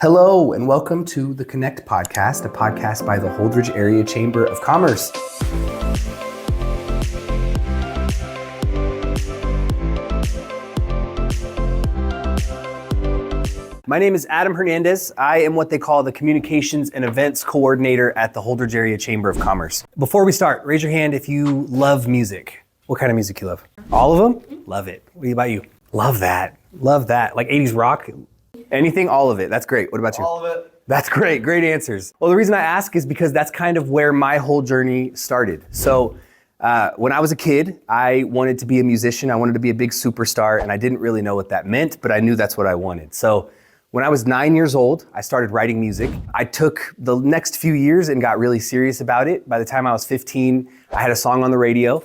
Hello, and welcome to the Connect podcast, a podcast by the Holdrege Area Chamber of Commerce. My name is Adam Hernandez. I am what they call the Communications and Events Coordinator at the Holdrege Area Chamber of Commerce. Before we start, raise your hand if you love music. What kind of music you love? All of them? Love it. What about you? Love that. Love that. Like 80s rock? Anything? All of it. That's great. What about you? All of it. That's great. Great answers. Well, the reason I ask is because that's kind of where my whole journey started. So when I was a kid, I wanted to be a musician. I wanted to be a big superstar, and I didn't really know what that meant, but I knew that's what I wanted. So when I was 9 years old, I started writing music. I took the next few years and got really serious about it. By the time I was 15, I had a song on the radio.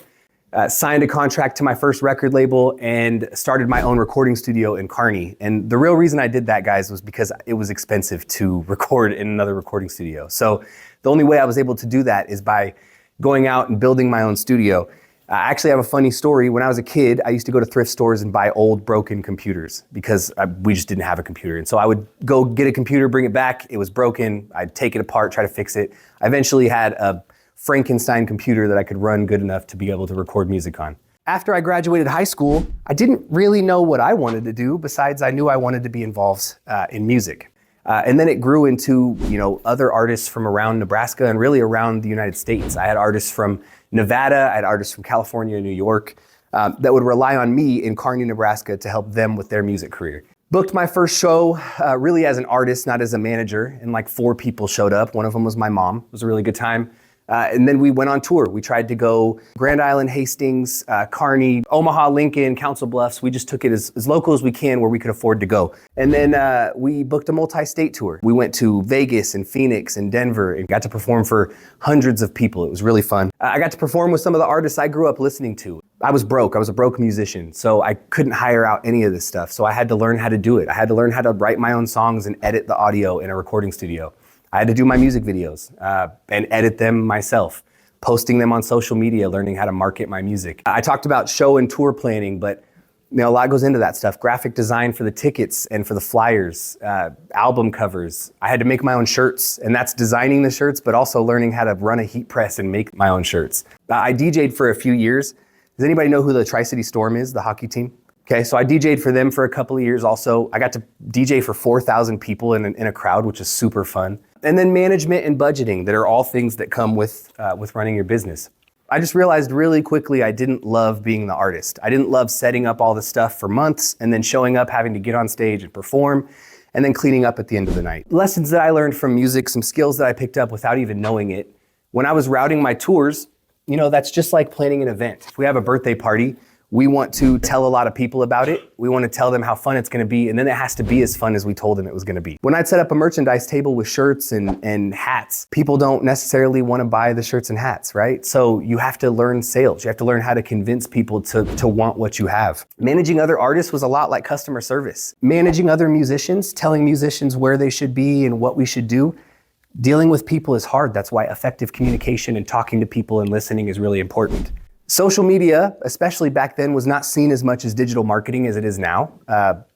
Signed a contract to my first record label and started my own recording studio in Kearney. And the real reason I did that, guys, was because it was expensive to record in another recording studio. So the only way I was able to do that is by going out and building my own studio. I actually have a funny story. When I was a kid, I used to go to thrift stores and buy old broken computers because we just didn't have a computer. And so I would go get a computer, bring it back. It was broken. I'd take it apart, try to fix it. I eventually had a Frankenstein computer that I could run good enough to be able to record music on. After I graduated high school, I didn't really know what I wanted to do, besides I knew I wanted to be involved in music. And then it grew into, other artists from around Nebraska and really around the United States. I had artists from Nevada, I had artists from California and New York that would rely on me in Kearney, Nebraska to help them with their music career. Booked my first show really as an artist, not as a manager, and like 4 people showed up. One of them was my mom. It was a really good time. And then we went on tour. We tried to go Grand Island, Hastings, Kearney, Omaha, Lincoln, Council Bluffs. We just took it as local as we can where we could afford to go. And then we booked a multi-state tour. We went to Vegas and Phoenix and Denver and got to perform for hundreds of people. It was really fun. I got to perform with some of the artists I grew up listening to. I was broke. I was a broke musician, so I couldn't hire out any of this stuff. So I had to learn how to do it. I had to learn how to write my own songs and edit the audio in a recording studio. I had to do my music videos and edit them myself, posting them on social media, learning how to market my music. I talked about show and tour planning, but a lot goes into that stuff. Graphic design for the tickets and for the flyers, album covers. I had to make my own shirts, and that's designing the shirts, but also learning how to run a heat press and make my own shirts. I DJ'd for a few years. Does anybody know who the Tri-City Storm is, the hockey team? Okay, so I DJ'd for them for a couple of years also. I got to DJ for 4,000 people in a crowd, which is super fun. And then management and budgeting, that are all things that come with running your business. I just realized really quickly I didn't love being the artist. I didn't love setting up all the stuff for months and then showing up, having to get on stage and perform, and then cleaning up at the end of the night. Lessons that I learned from music, some skills that I picked up without even knowing it. When I was routing my tours, that's just like planning an event. If we have a birthday party, we want to tell a lot of people about it. We want to tell them how fun it's going to be, and then it has to be as fun as we told them it was going to be. When I'd set up a merchandise table with shirts and hats, people don't necessarily want to buy the shirts and hats, right? So you have to learn sales. You have to learn how to convince people to want what you have. Managing other artists was a lot like customer service. Managing other musicians, telling musicians where they should be and what we should do. Dealing with people is hard. That's why effective communication and talking to people and listening is really important. Social media, especially back then, was not seen as much as digital marketing as it is now,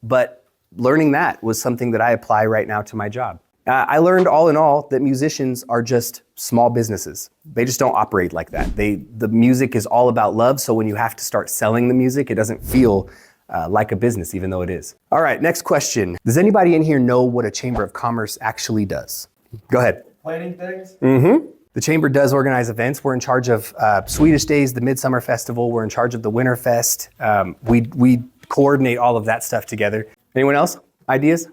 but learning that was something that I apply right now to my job. I learned all in all that musicians are just small businesses. They just don't operate like that. The music is all about love, so when you have to start selling the music, it doesn't feel like a business, even though it is. All right, next question. Does anybody in here know what a Chamber of Commerce actually does? Go ahead. Planning things? Mm-hmm. The Chamber does organize events. We're in charge of Swedish Days, the Midsummer Festival. We're in charge of the Winter Fest. We coordinate all of that stuff together. Anyone else? Ideas?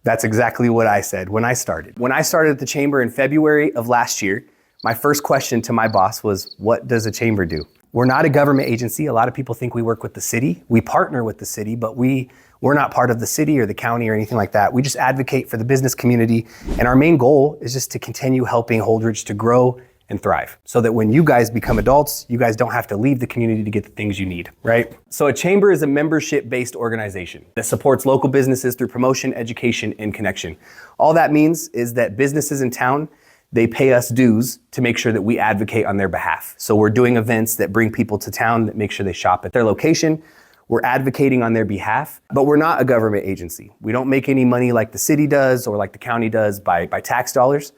That's exactly what I said when I started. When I started at the Chamber in February of last year, my first question to my boss was, what does a Chamber do? We're not a government agency. A lot of people think we work with the city. We partner with the city, but we're not part of the city or the county or anything like that. We just advocate for the business community. And our main goal is just to continue helping Holdrege to grow and thrive so that when you guys become adults, you guys don't have to leave the community to get the things you need, right? So a chamber is a membership-based organization that supports local businesses through promotion, education, and connection. All that means is that businesses in town, they pay us dues to make sure that we advocate on their behalf. So we're doing events that bring people to town, that make sure they shop at their location. We're advocating on their behalf, but we're not a government agency. We don't make any money like the city does or like the county does by tax dollars.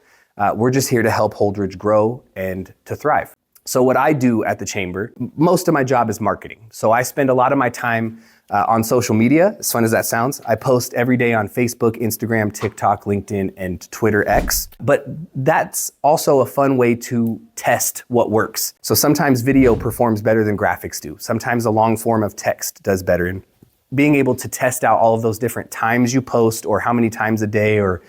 We're just here to help Holdrege grow and to thrive. So what I do at the Chamber, most of my job is marketing. So I spend a lot of my time on social media, as fun as that sounds. I post every day on Facebook, Instagram, TikTok, LinkedIn, and Twitter X. But that's also a fun way to test what works. So sometimes video performs better than graphics do. Sometimes a long form of text does better. And being able to test out all of those different times you post or how many times a day or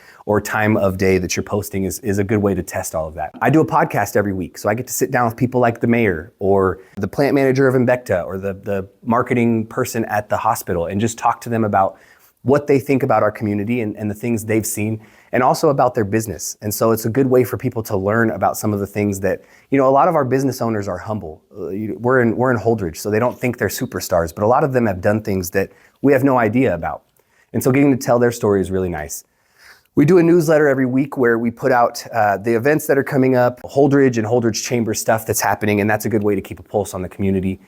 time of day that you're posting is a good way to test all of that. I do a podcast every week, so I get to sit down with people like the mayor or the plant manager of Embecta or the marketing person at the hospital and just talk to them about what they think about our community and the things they've seen, and also about their business. And so it's a good way for people to learn about some of the things that, a lot of our business owners are humble. We're in Holdrege, so they don't think they're superstars, but a lot of them have done things that we have no idea about. And so getting to tell their story is really nice. We do a newsletter every week where we put out the events that are coming up, Holdrege and Holdrege Chamber stuff that's happening, and that's a good way to keep a pulse on the community.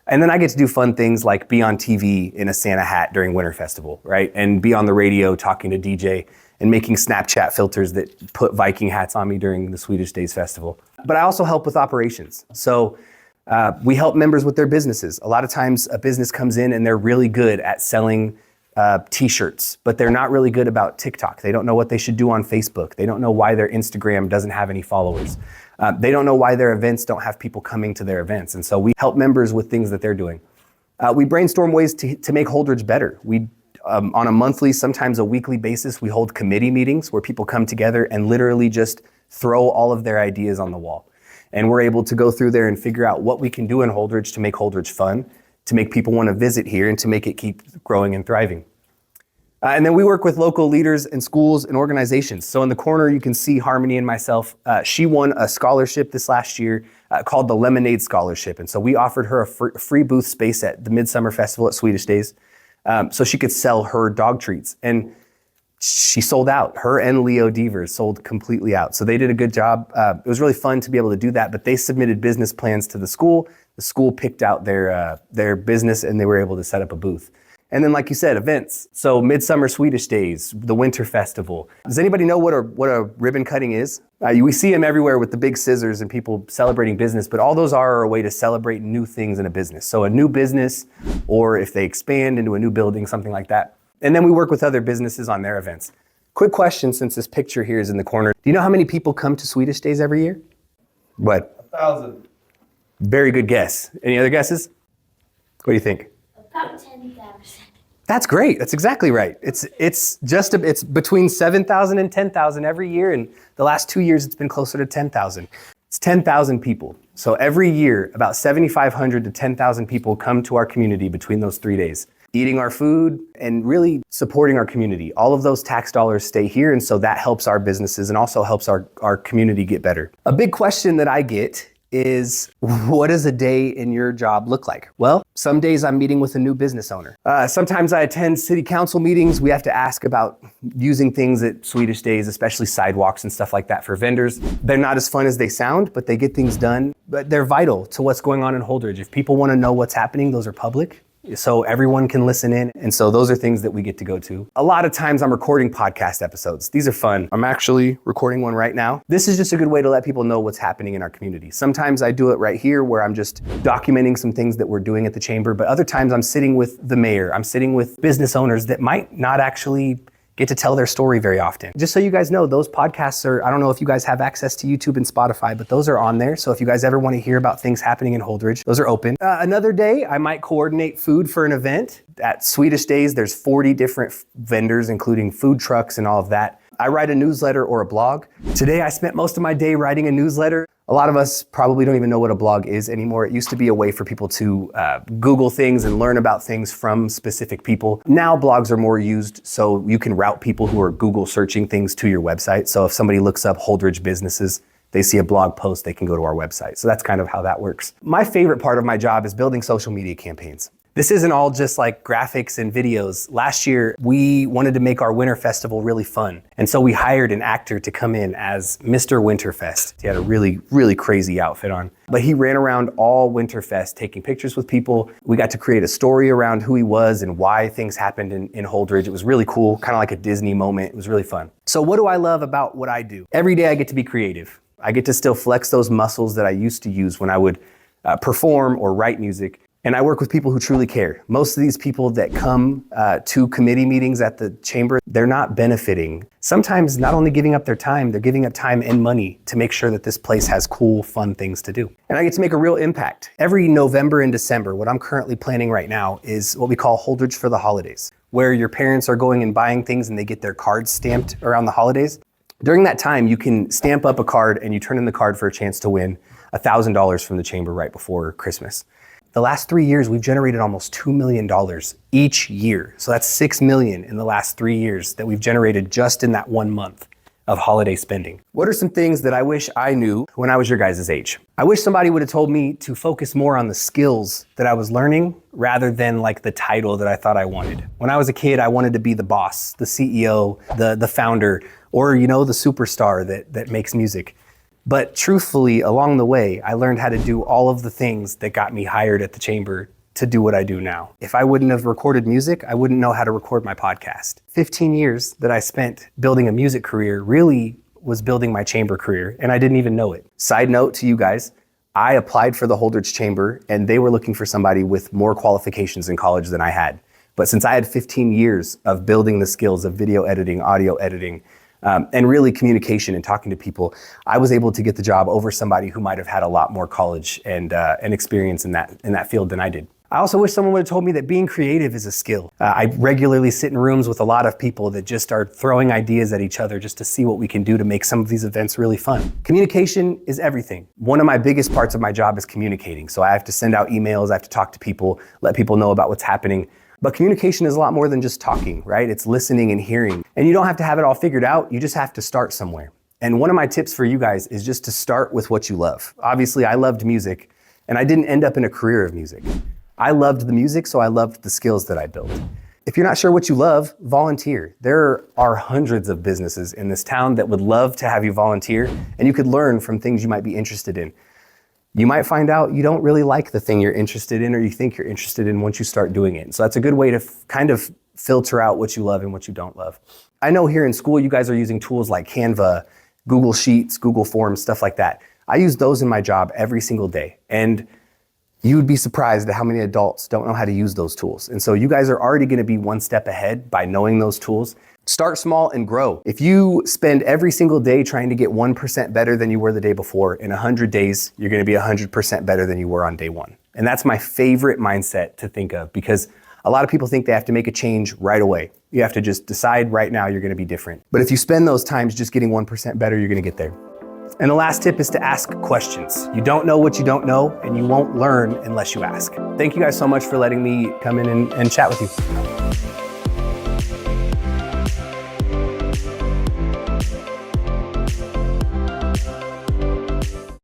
And then I get to do fun things like be on TV in a Santa hat during Winter Festival, right? And be on the radio talking to DJ and making Snapchat filters that put Viking hats on me during the Swedish Days Festival. But I also help with operations. So we help members with their businesses. A lot of times a business comes in and they're really good at selling t-shirts, but they're not really good about TikTok. They don't know what they should do on Facebook. They don't know why their Instagram doesn't have any followers. They don't know why their events don't have people coming to their events. And so we help members with things that they're doing. We brainstorm ways to make Holdrege better. We, on a monthly, sometimes a weekly basis, we hold committee meetings where people come together and literally just throw all of their ideas on the wall. And we're able to go through there and figure out what we can do in Holdrege to make Holdrege fun, to make people want to visit here, and to make it keep growing and thriving. And then we work with local leaders and schools and organizations. So in the corner, you can see Harmony and myself. She won a scholarship this last year called the Lemonade Scholarship. And so we offered her a free booth space at the Midsummer Festival at Swedish Days so she could sell her dog treats. And she sold out. Her and Leo Devers sold completely out. So they did a good job. It was really fun to be able to do that, but they submitted business plans to the school. The school picked out their business and they were able to set up a booth. And then, like you said, events. So Midsummer Swedish Days, the Winter Festival. Does anybody know what a ribbon cutting is? We see them everywhere with the big scissors and people celebrating business, but all those are a way to celebrate new things in a business. So a new business, or if they expand into a new building, something like that. And then we work with other businesses on their events. Quick question, since this picture here is in the corner. Do you know how many people come to Swedish Days every year? What? 1,000. Very good guess. Any other guesses? What do you think? About 10,000. That's great. That's exactly right. It's between 7,000 and 10,000 every year, and the last 2 years it's been closer to 10,000. It's 10,000 people. So every year, about 7,500 to 10,000 people come to our community between those 3 days, eating our food and really supporting our community. All of those tax dollars stay here, and so that helps our businesses and also helps our community get better. A big question that I get is, what does a day in your job look like? Well, some days I'm meeting with a new business owner. Sometimes I attend city council meetings. We have to ask about using things at Swedish Days, especially sidewalks and stuff like that for vendors. They're not as fun as they sound, but they get things done. But they're vital to what's going on in Holdrege. If people want to know what's happening, those are public, so everyone can listen in. And so those are things that we get to go to. A lot of times I'm recording podcast episodes. These are fun. I'm actually recording one right now. This is just a good way to let people know what's happening in our community. Sometimes I do it right here where I'm just documenting some things that we're doing at the chamber, but other times I'm sitting with the mayor. I'm sitting with business owners that might not actually get to tell their story very often. Just so you guys know, those podcasts are, I don't know if you guys have access to YouTube and Spotify, but those are on there. So if you guys ever want to hear about things happening in Holdrege, those are open. Another day, I might coordinate food for an event. At Swedish Days, there's 40 different vendors, including food trucks and all of that. I write a newsletter or a blog. Today, I spent most of my day writing a newsletter. A lot of us probably don't even know what a blog is anymore. It used to be a way for people to Google things and learn about things from specific people. Now blogs are more used so you can route people who are Google searching things to your website. So if somebody looks up Holdrege businesses, they see a blog post, they can go to our website. So that's kind of how that works. My favorite part of my job is building social media campaigns. This isn't all just like graphics and videos. Last year, we wanted to make our Winter Festival really fun. And so we hired an actor to come in as Mr. Winterfest. He had a really, really crazy outfit on. But he ran around all Winterfest taking pictures with people. We got to create a story around who he was and why things happened in Holdrege. It was really cool, kind of like a Disney moment. It was really fun. So what do I love about what I do? Every day I get to be creative. I get to still flex those muscles that I used to use when I would perform or write music. And I work with people who truly care. Most of these people that come to committee meetings at the chamber, they're not benefiting. Sometimes not only giving up their time, they're giving up time and money to make sure that this place has cool, fun things to do. And I get to make a real impact. Every November and December, what I'm currently planning right now is what we call Holdrege for the holidays, where your parents are going and buying things and they get their cards stamped around the holidays. During that time, you can stamp up a card and you turn in the card for a chance to win $1,000 from the chamber right before Christmas. The last 3 years, we've generated almost $2 million each year. So that's $6 million in the last 3 years that we've generated just in that 1 month of holiday spending. What are some things that I wish I knew when I was your guys' age? I wish somebody would have told me to focus more on the skills that I was learning rather than like the title that I thought I wanted. When I was a kid, I wanted to be the boss, the CEO, the founder, or the superstar that makes music. But truthfully, along the way, I learned how to do all of the things that got me hired at the chamber to do what I do now. If I wouldn't have recorded music, I wouldn't know how to record my podcast. 15 years that I spent building a music career really was building my chamber career, and I didn't even know it. Side note to you guys, I applied for the Holdrege Chamber, and they were looking for somebody with more qualifications in college than I had. But since I had 15 years of building the skills of video editing, audio editing, and really communication and talking to people, I was able to get the job over somebody who might have had a lot more college and experience in that field than I did. I also wish someone would have told me that being creative is a skill. I regularly sit in rooms with a lot of people that just are throwing ideas at each other just to see what we can do to make some of these events really fun. Communication is everything. One of my biggest parts of my job is communicating. So I have to send out emails, I have to talk to people, let people know about what's happening. But communication is a lot more than just talking, right? It's listening and hearing. And you don't have to have it all figured out, you just have to start somewhere. And one of my tips for you guys is just to start with what you love. Obviously, I loved music, and I didn't end up in a career of music. I loved the music, so I loved the skills that I built. If you're not sure what you love, volunteer. There are hundreds of businesses in this town that would love to have you volunteer, and you could learn from things you might be interested in. You might find out you don't really like the thing you're interested in or you think you're interested in once you start doing it. So that's a good way to kind of filter out what you love and what you don't love. I know here in school, you guys are using tools like Canva, Google Sheets, Google Forms, stuff like that. I use those in my job every single day. And you would be surprised at how many adults don't know how to use those tools. And so you guys are already going to be one step ahead by knowing those tools. Start small and grow. If you spend every single day trying to get 1% better than you were the day before, in 100 days, you're going to be 100% better than you were on day one. And that's my favorite mindset to think of, because a lot of people think they have to make a change right away. You have to just decide right now you're going to be different. But if you spend those times just getting 1% better, you're going to get there. And the last tip is to ask questions. You don't know what you don't know, and you won't learn unless you ask. Thank you guys so much for letting me come in and chat with you.